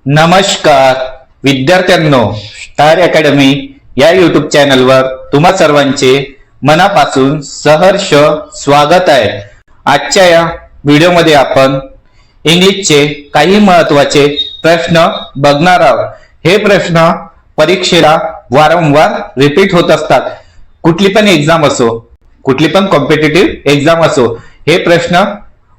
नमस्कार विद्यार्थ्यांनो, star academy या युट्यूब चॅनलवर तुम्हा सर्वांचे मनापासून सहर्ष स्वागत आहे। आजच्या या व्हिडिओमध्ये आपण इंग्लिशचे काही महत्त्वाचे प्रश्न बघणार आहोत। हे प्रश्न परीक्षेला वारंवार रिपीट होत असतात। कुठली पण एग्जाम असो, कुठली पण कॉम्पिटिटिव्ह एग्जाम असो, हे प्रश्न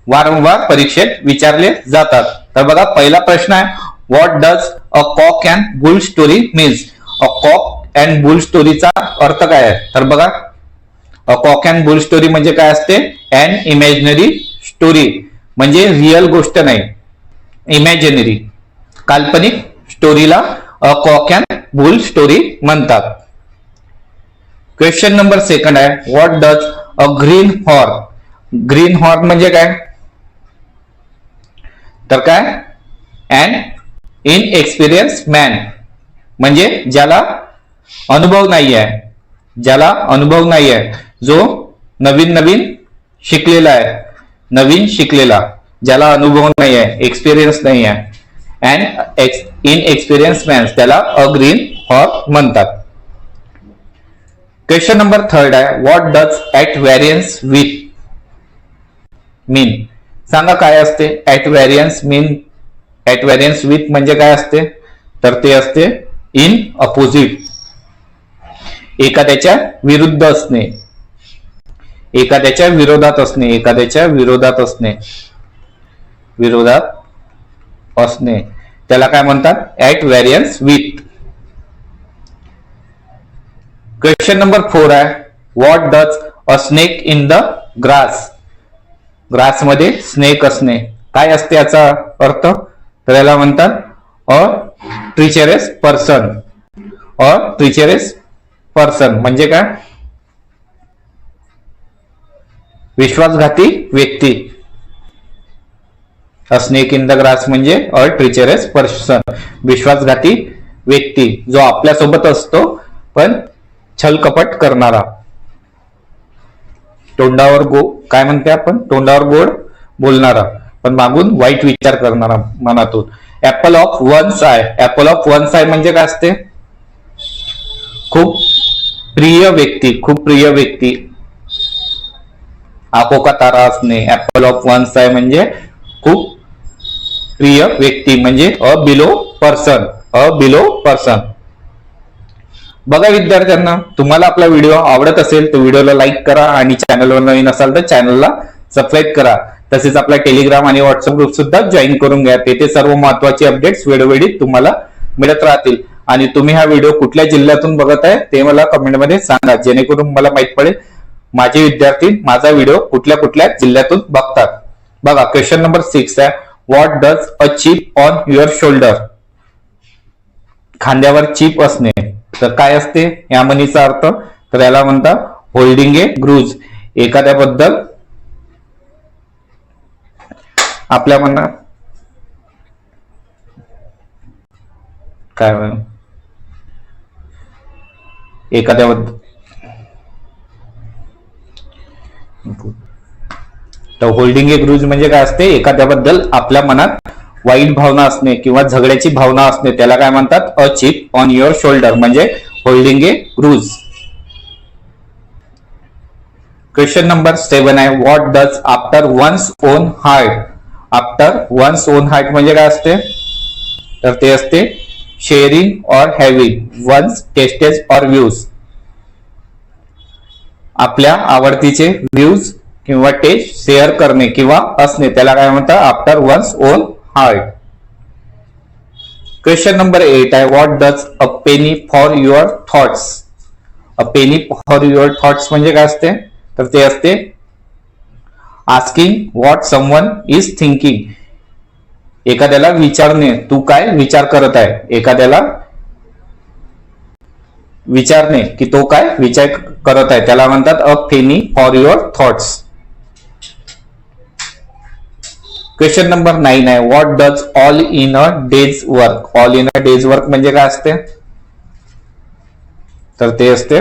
वारंवार परीक्षेत विचारले जातात। तर बघा, पहिला प्रश्न आहे, what does a cock and bull story means? A cock and bull स्टोरीचा अर्थ काय आहे? तर बघा, a cock and bull story म्हणजे काय असते? अन इमॅजिनरी स्टोरी, म्हणजे रिअल गोष्ट नाही, इमॅजिनरी काल्पनिक स्टोरीला a cock and bull story म्हणतात। क्वेश्चन नंबर सेकंड आहे, what does a green horn? Green horn म्हणजे काय? तर काय? अन इनएक्सपिरियन्स मॅन, म्हणजे ज्याला अनुभव नाही आहे, ज्याला अनुभव नाही आहे, जो नवीन नवीन शिकलेला आहे, नवीन शिकलेला, ज्याला अनुभव नाही आहे, एक्सपिरियन्स नाही आहे, अँड इनएक्सपिरियन्स मॅन, त्याला अ ग्रीन हॉर्न म्हणतात। क्वेश्चन नंबर थर्ड आहे, what does at variance with mean? सांगा काय असते at variance mean? At variance with म्हणजे काय असते? तर ते असते इन अपोजिट, एखाद्याच्या विरुद्ध असणे, एखाद्याच्या विरोधात असणे, एखाद्याच्या विरोधात असणे, विरोधात असणे, त्याला काय म्हणतात? At variance with. Question number 4 आहे, what does a snake in the grass? Grass मध्ये स्नेक असणे, काय असते याचा अर्थ? तर याला म्हणतात अ ट्रिचरस पर्सन। अ ट्रिचरस पर्सन म्हणजे काय? विश्वासघाती व्यक्ती। अ स्नेक इन द ग्रास म्हणजे अ ट्रिचरस पर्सन, विश्वासघाती व्यक्ती, जो आपल्यासोबत असतो पण छलकपट करणारा, तोंडावर काय म्हणते आपण? तोंडावर गोड बोलणारा पण मागून वाईट विचार करणारा मनातून। Apple of one I, apple of one I म्हणजे काय असते? खूप प्रिय व्यक्ती, खूप प्रिय व्यक्ती, आंखों का तारा असणे। ऍपल ऑफ वन आय म्हणजे खूप प्रिय व्यक्ती, म्हणजे अ बिलो पर्सन, अ बिलो पर्सन। बघा विद्यार्थ्यांना, तुम्हाला आपला व्हिडिओ आवडत असेल तर व्हिडिओला लाईक करा आणि चॅनलवर नवीन असाल तर चॅनलला सबस्क्राईब करा। तसेच आपला टेलिग्राम आणि व्हॉट्सअप ग्रुप सुद्धा जॉईन करून घ्या, तेथे सर्व महत्त्वाचे अपडेट्स वेळोवेळी तुम्हाला मिळत राहतील। आणि तुम्ही हा व्हिडिओ कुठल्या जिल्ह्यातून बघत आहे ते मला कमेंटमध्ये सांगा, जेणेकरून मला माहित पडेल माझे विद्यार्थी माझा व्हिडिओ कुठल्या कुठल्या जिल्ह्यातून बघतात। बघा, क्वेश्चन नंबर 6 आहे, what does a chip on your shoulder? खांद्यावर चिप असणे, तर काय असते या म्हणीचा अर्थ? तर याला म्हणतात होल्डिंग ए ग्रूज, एखाद्याबद्दल आपल्या मनात काय, एखाद्याबद्दल, तर होल्डिंग ए ग्रूज म्हणजे काय असते? एखाद्याबद्दल आपल्या मनात वाईट भावना असणे किंवा झगड्याची भावना असणे, त्याला काय म्हणतात? A chip on your shoulder म्हणजे holding a grudge. Question number 7 आहे, what does after one's own heart? After one's own heart म्हणजे काय असते? तर ते असते sharing or having one's tastes or views, आपल्या आवडतीचे व्ह्यूज किंवा टेस्ट शेअर करणे किंवा असणे, त्याला काय म्हणतात? After one's own heart. Question number 8 आहे, what does a penny for your thoughts? A penny for your thoughts म्हणजे काय असते? तर ते असते asking what someone is thinking, एखाद्याला विचारणे तू काय विचार करत आहे, एखाद्याला विचारणे की तो काय विचार करत आहे, त्याला म्हणतात a penny for your thoughts. Question number 9 आहे, what does all in a day's work? All in a day's work म्हणजे काय असते? तर ते असते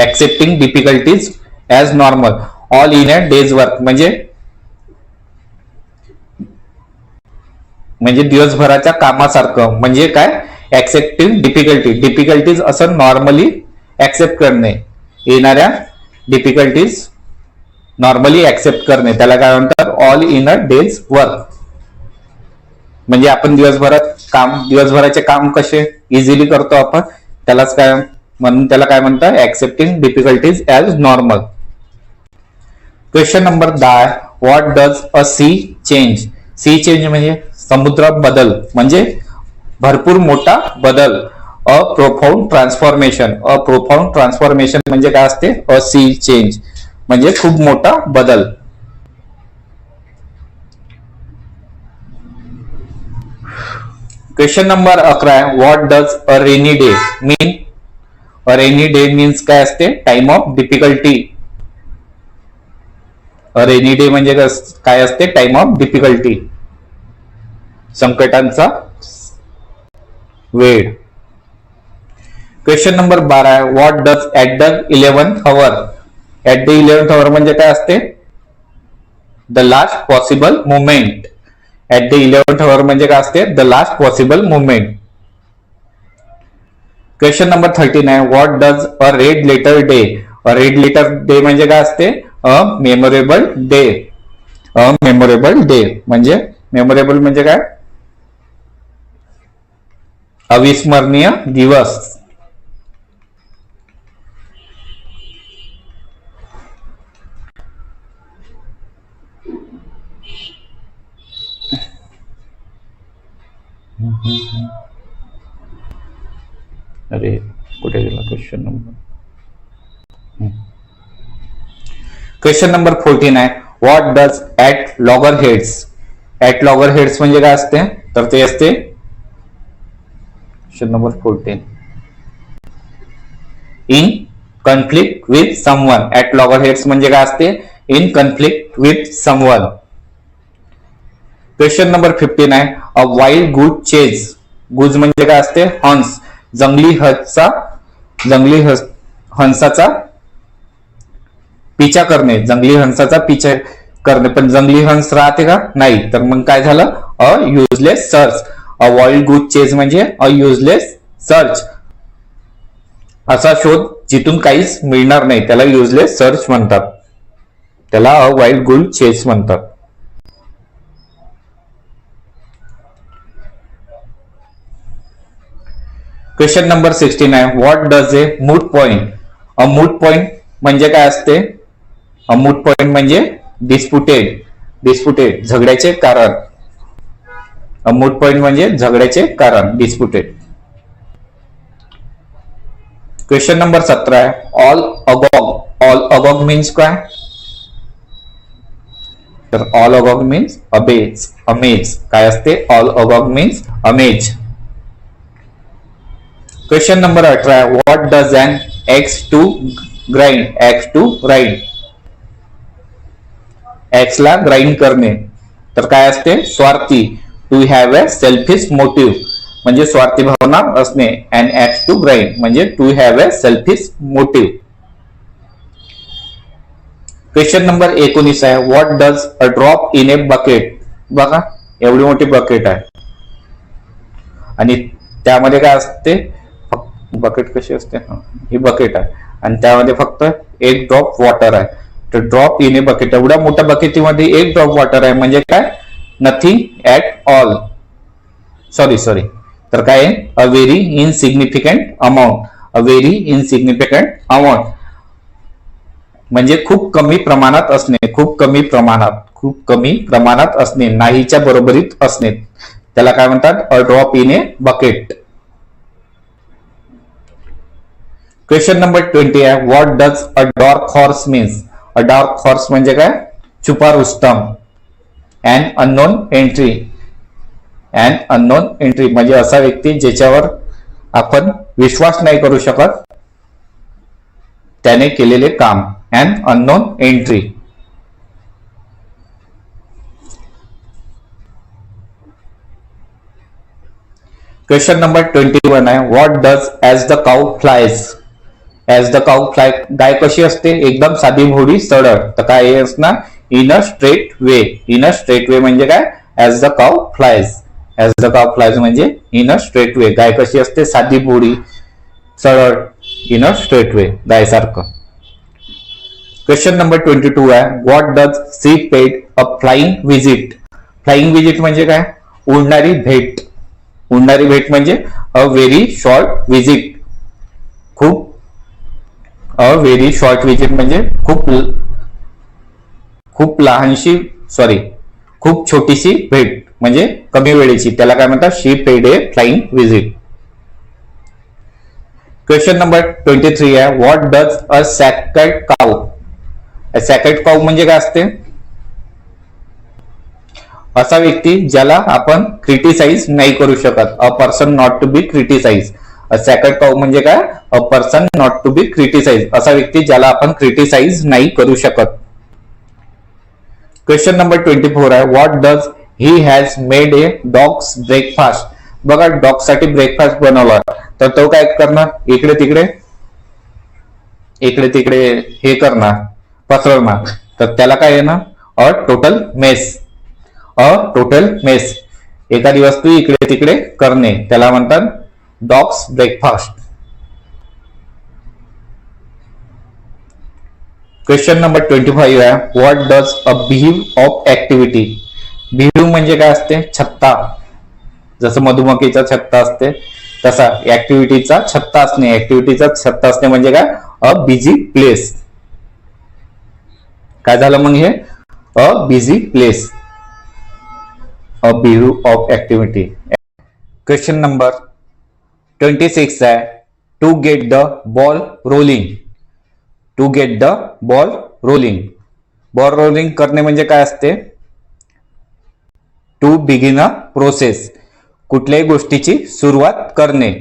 accepting difficulties as normal. All in a day's work म्हणजे म्हणजे दिवसभराच्या कामासारखं. म्हणजे काय, ऍक्सेप्टिंग डिफिकल्टी. डिफिकल्टीज असं नॉर्मली ऍक्सेप्ट करणे, येणाऱ्या डिफिकल्टीज नॉर्मली ऍक्सेप्ट करणे, त्याला काय म्हणतात, all in a day's work. म्हणजे आपण दिवसभराचे काम कसे इझिली करतो आपण, त्यालाच काय म्हणून त्याला काय म्हणतात, accepting difficulties as normal. Question number 10, what does a sea change. Sea change म्हणजे समुद्र बदल, म्हणजे भरपूर मोठा बदल. A profound transformation. A profound transformation म्हणजे काय असते, अ सी चेंज म्हणजे खूप मोठा बदल. Question number 11, what does a rainy day mean. A rainy day means काय असते, time of difficulty. A rainy day म्हणजे काय असते, टाइम ऑफ डिफिकल्टी, संकटांचा वेळ. Question number 12, what does at the 11th hour. At the 11th hour म्हणजे काय असते, the last possible movement. At the 11th hour म्हणजे काय असते, the last possible movement. Question number 13, what does a red letter day. A red letter day म्हणजे काय असते, a memorable day. A memorable day म्हणजे, मेमोरेबल म्हणजे काय, अविस्मरणीय दिवस. अरे कुठे गेला क्वेश्चन नंबर. क्वेश्चन नंबर 14 आहे, what does at logger heads. At logger heads म्हणजे काय असते, तर ते असते question number 14, in conflict with someone. At logger heads म्हणजे काय असते, in conflict with someone. Question number 15 आहे, अ वाईल्ड गुड चेज. गुज म्हणजे काय असते, हंस. जंगली हंसाचा पिछा करणे. जंगली हंसाचा पिछा करणे. पण जंगली हंस राहते का, नाही. तर मग काय झालं, a useless search. A wild good chase म्हणजे अ युजलेस सर्च, असा शोध जिथून काहीच मिळणार नाही, त्याला युजलेस सर्च म्हणतात, त्याला अ वाईल्ड गुड चेज म्हणतात. क्वेश्चन नंबर 16 आहे, what does a mood point. A mood point म्हणजे काय असते, अ मूड पॉइंट म्हणजे डिस्प्युटेड झगड्याचे कारण. अ मूड पॉइंट म्हणजे झगड्याचे कारण, डिस्प्युटेड. क्वेश्चन नंबर 17 आहे, all agog. All agog means काय, तर ऑल अगॉग मीन्स अमेज. काय असते, all agog means amaze. Question number 18, what does an axe to grind. Axe to grind, axe ला grind करणे, तर काय असते, स्वार्थी. To have a selfish motive म्हणजे स्वार्थी भावना असणे. अँड एक्स टू ग्राइंड म्हणजे to have a selfish motive. Question number 19 आहे, what does a drop in a bucket. बघा एवढी मोठी बकेट आहे आणि त्यामध्ये काय असते, बकेट कशी असते, ही बकेट आहे आणि त्यामध्ये फक्त एक ड्रॉप वॉटर आहे. तर ड्रॉप इन ए बकेट, एवढ्या मोठ्या बकेटीमध्ये एक ड्रॉप वॉटर आहे म्हणजे काय, नथिंग ऍट ऑल. सॉरी तर काय, a very insignificant amount. A very insignificant amount म्हणजे खूप कमी प्रमाणात असणे. खूप कमी प्रमाणात असणे, नाहीच्या बरोबरीत असणे, त्याला काय म्हणतात, अ drop in a bucket. Question number 20 आहे, what does a dark horse means. A dark horse म्हणजे काय, छुपा Rustam. And unknown entry. And unknown entry म्हणजे असा व्यक्ती ज्याच्यावर आपण विश्वास नाही करू शकत, त्याने केलेले काम. And unknown entry. Question number 21 आहे, what does as the cow flies. As the cow fly, गाय कशी असते, एकदम साधी भोळी सरळ, तर काय असणार, in a straight way. In a straight way म्हणजे काय, as the cow flies. As the cow flies म्हणजे इन अ स्ट्रेट वे. गाय कशी असते? साधी बोडी, सरळ, इन अ स्ट्रेट वे, गायसारखं. क्वेश्चन नंबर 22 आहे, what does she paid a flying visit. Flying visit म्हणजे काय? उडणारी भेट. उडणारी भेट म्हणजे a very short visit. A very short visit म्हणजे खूप लहानशी, खूप छोटीशी भेट म्हणजे कमी वेळेची, त्याला काय म्हणतात? She paid a flying visit. Question number 23 आहे, what does a sacred cow. Sacred cow म्हणजे काय असते? असा व्यक्ती ज्याला आपण क्रिटिसाइज नाही करू शकत. A person not to be criticise. A sacred cow म्हणजे काय? A person not to be criticise. असा व्यक्ती ज्याला आपण क्रिटिसाइज नाही करू शकत. क्वेश्चन नंबर 24 आहे, what does he has made a dogs breakfast. बघा, डॉग साठी ब्रेकफास्ट बनवला तर तो काय करणार? इकडे तिकडे हे करणार, पसरवणार, तर त्याला काय येणार? A total mess. A total mess. एखादी वस्तू इकडे तिकडे करणे त्याला म्हणतात डॉग्स ब्रेकफास्ट. क्वेश्चन नंबर 25 आहे, what does a beehive of activity. Beehive म्हणजे काय असते? छत्ता. जसं मधुमक्खीचा छत्ता असते तसा ऍक्टिव्हिटीचा छत्ता असणे. ऍक्टिव्हिटीचा छत्ता असणे म्हणजे काय? A busy place. काय झालं मग हे? A busy place. A beehive of activity. Question number 26 आहे, to get the ball rolling. To get the ball rolling. Ball rolling करणे म्हणजे काय असते? To begin a process. कुठल्याही गोष्टीची सुरुवात करणे.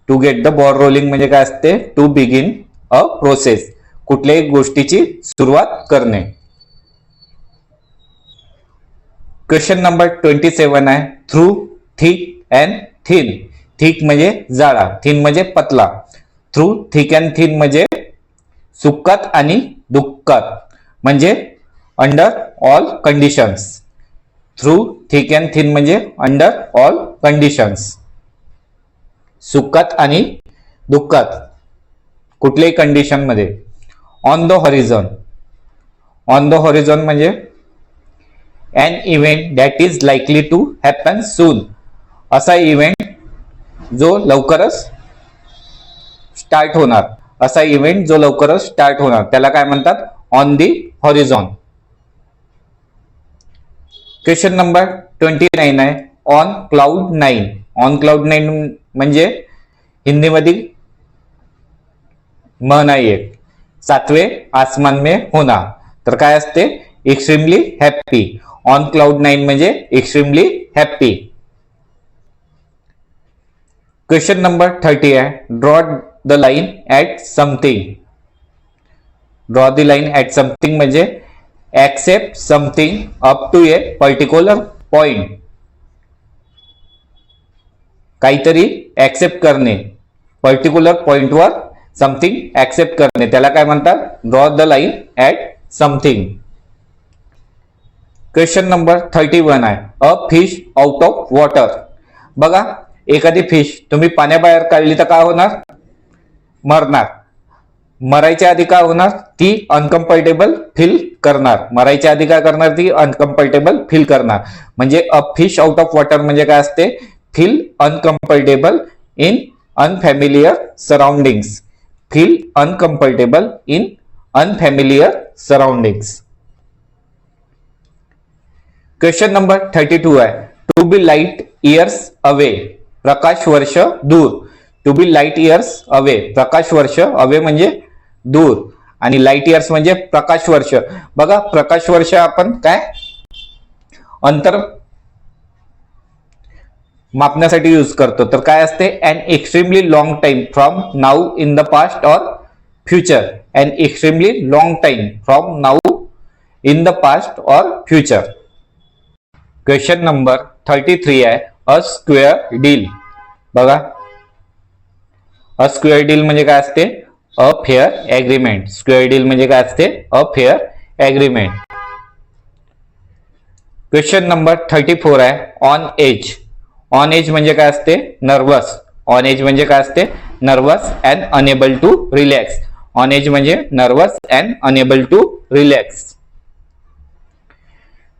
To get the ball rolling म्हणजे काय असते? To begin a process. कुठल्याही गोष्टीची सुरुवात करणे. क्वेश्चन नंबर 27 आहे, through thick and thin. Thick म्हणजे जाडा, थिन म्हणजे पतला. थ्रू थिक अँड थिन म्हणजे सुखात आणि दुःखात, म्हणजे under all conditions. Through thick and thin म्हणजे अंडर ऑल कंडिशन्स. सुखात आणि दुःखात, कुठल्याही कंडिशन मध्ये. On the horizon. On the horizon म्हणजे an event that is likely to happen soon. असा इव्हेंट जो लवकरच स्टार्ट होणार. असा इव्हेंट जो लवकरच स्टार्ट होणार त्याला काय म्हणतात? On the horizon. Question number 29 आहे, ऑन क्लाउड 9. ऑन क्लाउड 9 म्हणजे हिंदीमध्ये म्हण आहे, सातवे आसमान में होना. तर काय असते? Extremely happy. ऑन क्लाउड 9 म्हणजे एक्स्ट्रीमली हॅप्पी. क्वेश्चन नंबर 30 आहे, draw the line at something. Draw the line at something म्हणजे accept something up to a particular point. काहीतरी ऍक्सेप्ट करणे, पर्टिक्युलर पॉइंटवर समथिंग ऍक्सेप्ट करणे त्याला काय म्हणतात? Draw the line at something. Question number 31 आहे, a fish out of water. बघा, एखादी फिश तुम्ही पाण्याबाहेर काढली तर काय होणार? मरणार. मरायच्या आधी काय होणार? ती अनकम्फर्टेबल फील करणार. मरायच्या आधी काय करणार? ती अनकम्फर्टेबल फील करणार. म्हणजे a fish out of water म्हणजे काय असते? Feel uncomfortable in unfamiliar surroundings. Feel uncomfortable in unfamiliar surroundings. Question number 32 आहे, to be light years away. प्रकाश वर्ष दूर. To be light years away. प्रकाश वर्ष, अवे म्हणजे दूर, आणि लाईट इयर्स म्हणजे प्रकाश वर्ष. बघा, प्रकाश वर्ष आपण काय अंतर मापण्यासाठी यूज करतो. तर काय असते? An extremely long time from now in the past or future. An extremely long time from now in the past or future. Question number 33 आहे, अ स्क्वेअर डील. बघा, अ स्क्वेअर डील म्हणजे काय असते? अ fair agreement. Square deal म्हणजे काय असते? अ fair agreement. Question number 34 आहे on age. On edge म्हणजे काय असते? नर्वस. ऑन एज म्हणजे काय असते? Nervous and unable to relax. On edge म्हणजे nervous and unable to relax.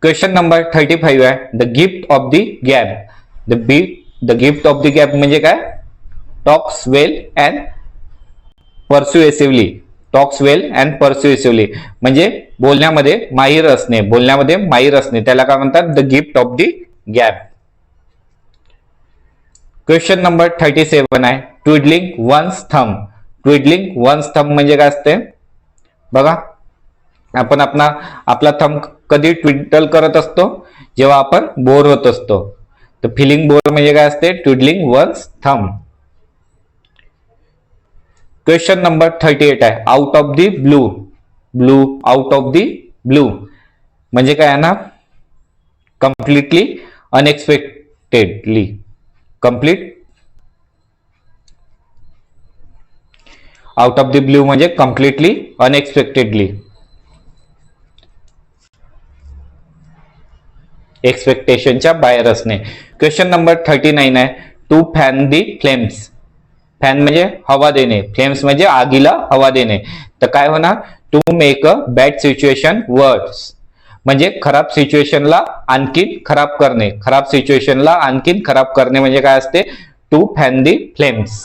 Question number 35 आहे the gift of the gab. The gift of the gab म्हणजे काय? Talks well and persuasively. Talks well and persuasively म्हणजे बोलण्यामध्ये माहिर असणे. बोलण्यामध्ये माहिर असणे त्याला काय म्हणतात? The gift of the gab. Question number 37 आहे ट्विडलिंग वन्स थंब. ट्विडलिंग वन्स थंब म्हणजे काय असते? बघा, आपण आपला थंब कधी ट्विडल करत असतो? जेव्हा आपण बोर होत असतो. तर फिलिंग बोर म्हणजे काय असते? Twiddling one's thumb. Question number 38 आहे out of the blue. Blue, out of the blue म्हणजे काय आहे ना? Completely unexpectedly. Out of the blue म्हणजे कम्प्लिटली अनएक्सपेक्टेडली. एक्सपेक्टेशनच्या बाहेर असणे. क्वेश्चन नंबर 39 आहे to fan the flames. Fan म्हणजे हवा देणे, फ्लेम्स म्हणजे आगीला हवा देणे. तर काय होणार? To make a bad situation worse म्हणजे खराब सिच्युएशनला आणखीन खराब करणे. खराब सिच्युएशनला आणखीन खराब करणे म्हणजे काय असते? To fan the flames.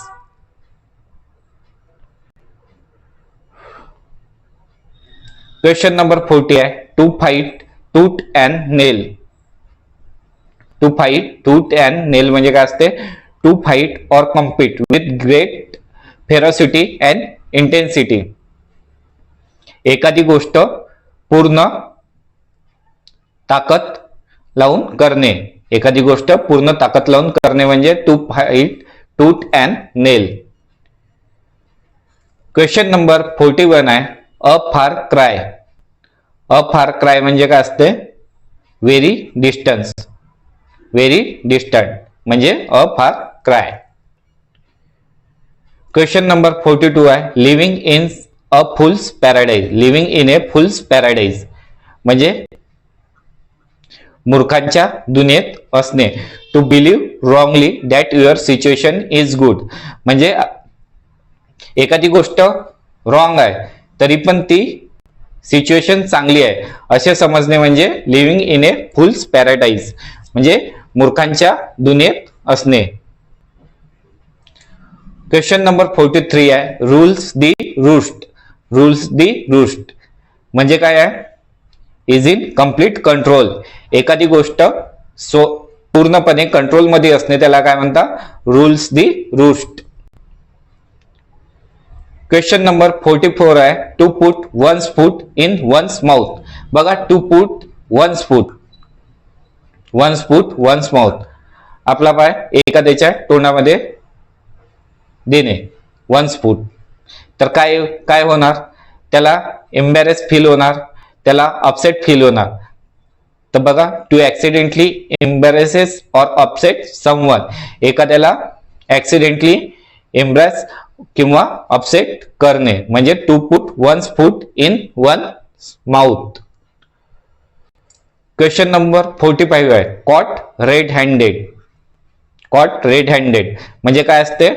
Question number 40 आहे to fight tooth and nail. To fight tooth and nail म्हणजे काय असते? To fight or compete with great ferocity and intensity. एखादी गोष्ट पूर्ण ताकद लावून करणे. एखादी गोष्ट पूर्ण ताकद लावून करणे म्हणजे to fight tooth and nail. Question number 41 आहे अ फार क्राय. अ फार क्राय म्हणजे काय असते? Very distance. व्हेरी डिस्टंट म्हणजे अ फार क्राय. क्वेश्चन नंबर 42 आहे living in a fool's paradise. Living in a fool's paradise म्हणजे मूर्खांच्या दुनियेत असणे. To believe wrongly that your situation is good म्हणजे एखादी गोष्ट रॉंग आहे तरी पण ती सिच्युएशन चांगली आहे असे समजणे म्हणजे living in a fool's paradise म्हणजे मूर्खांच्या दुनियेत असणे. क्वेश्चन नंबर 43 आहे rules the roost. Rules the roost म्हणजे काय आहे? Is in complete control. एखादी गोष्ट पूर्णपणे कंट्रोल मध्ये असणे त्याला काय म्हणतात? Rules the roost. Question number 44 आहे to put one's foot in one's mouth. बघा, to put one's foot, one's foot one's mouth. आपला पाय एखाद्याच्या तोंडामध्ये देणे वन्स फूट. तर काय काय होणार? त्याला एम्बॅरेस फील होणार, त्याला अपसेट फील होणार. तर बघा, to accidentally embarrasses or upset someone. एखाद्याला ऍक्सिडेंटली एम्ब्रेस किंवा अपसेट करणे म्हणजे to put one's foot in one mouth. Question number 45 आहे caught red handed. Caught red handed म्हणजे काय असते?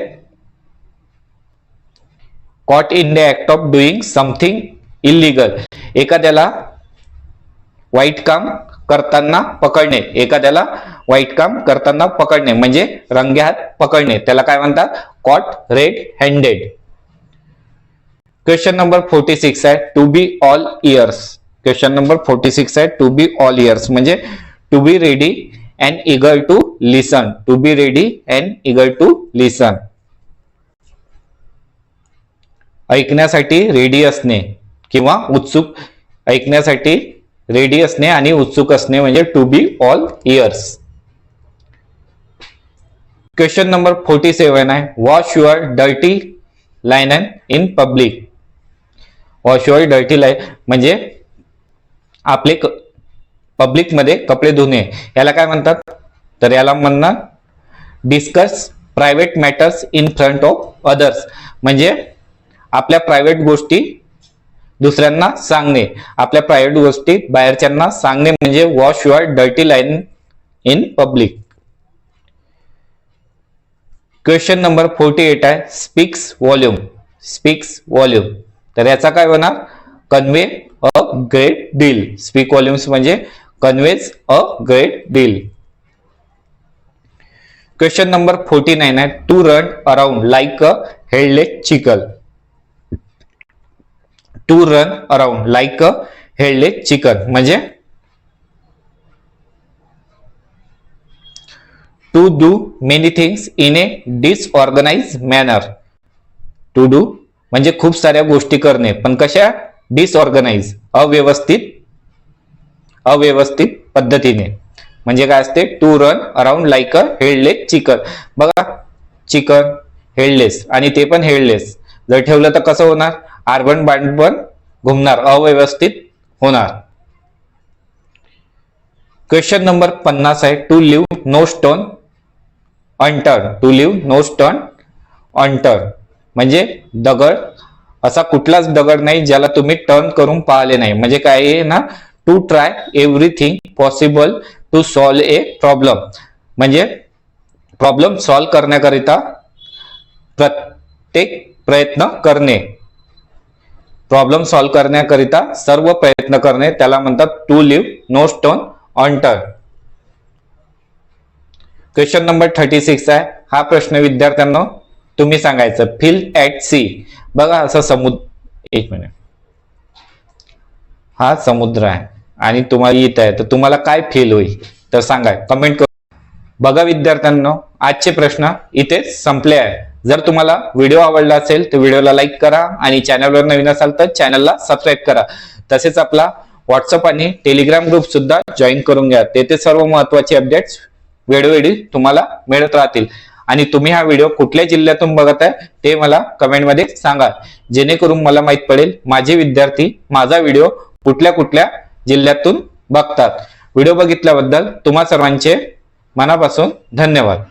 Caught in the act of doing something illegal. एखाद्याला वाईट काम करताना पकडणे. एखाद्याला वाईट काम करताना पकडणे म्हणजे रंगेहात पकडणे त्याला काय म्हणतात? Caught red handed. Question number 46 आहे to be all ears. Question number 46 आहे टू बी ऑल इयर्स म्हणजे to be ready and eager to listen. To be ready and eager to listen. ऐकण्यासाठी रेडी असणे किंवा उत्सुक, ऐकण्यासाठी रेडी असणे आणि उत्सुक असणे म्हणजे to be all ears. Question number 47 आहे wash your dirty linen in public. Wash your dirty linen म्हणजे आपले पब्लिक मध्ये कपडे धुणे. याला काय म्हणतात? तर याला म्हणणार discuss private matters in front of others म्हणजे आपल्या प्रायव्हेट गोष्टी दुसऱ्यांना सांगणे, आपल्या प्रायव्हेट गोष्टी बाहेरच्यांना सांगणे म्हणजे wash your dirty line in public. Question number 48 आहे स्पीक्स व्हॉल्यूम. स्पीक्स व्हॉल्यूम तर याचा काय होणार? Convey a great deal. Speak volumes म्हणजे conveys a great deal. Question number 49 आहे to run around like a headless chicken. To run around like a headless chicken म्हणजे to do many things in a disorganise manner. To do म्हणजे खूप साऱ्या गोष्टी करणे, पण कशा? डिसऑर्गनाइज, अव्यवस्थित पद्धतीने. म्हणजे काय असते? To run around like a headless chicken. बघा, चिकन हेडलेस आणि ते पण हेडलेस जर ठेवलं तर कसं होणार? आरबन बांडबन घुमणार, अव्यवस्थित होणार. क्वेश्चन नंबर 50 आहे to leave no stone unturned. To leave no stone unturned म्हणजे दगड, असा कुठलाच दगड नाही ज्याला तुम्ही टर्न करून पाहिले नाही. म्हणजे काय आहे ना, to try everything possible to solve a problem. म्हणजे प्रॉब्लेम सॉल्व करण्याकरिता प्रत्येक प्रयत्न करणे. प्रॉब्लेम सॉल्व करण्याकरिता सर्व प्रयत्न करणे त्याला म्हणतात to leave no stone unturned. Question number 36 आहे. हा प्रश्न विद्यार्थ्यांना तुम्ही सांगायचं. Feel at sea. बघा असं समुद्र, एक मिनिट, हा समुद्र आहे आणि तुम्हाला येत आहे तर तुम्हाला काय फील होईल तर सांगा, कमेंट करून. बघा विद्यार्थ्यांनो, आजचे प्रश्न इथे संपले आहे. जर तुम्हाला व्हिडिओ आवडला असेल तर व्हिडिओला लाईक करा आणि चॅनलवर नवीन असाल तर चॅनलला सबस्क्राईब करा. तसेच आपला व्हॉट्सअप आणि टेलिग्राम ग्रुप सुद्धा जॉईन करून घ्या. तेथे सर्व महत्वाचे अपडेट्स वेळोवेळी तुम्हाला मिळत राहतील. आणि तुम्ही हा व्हिडिओ कुठल्या जिल्ह्यातून बघत आहे ते मला कमेंटमध्ये सांगा, जेणेकरून मला माहित पडेल माझे विद्यार्थी माझा व्हिडिओ कुठल्या कुठल्या जिल्ह्यातून बघतात. व्हिडिओ बघितल्याबद्दल तुम्हा सर्वांचे मनापासून धन्यवाद.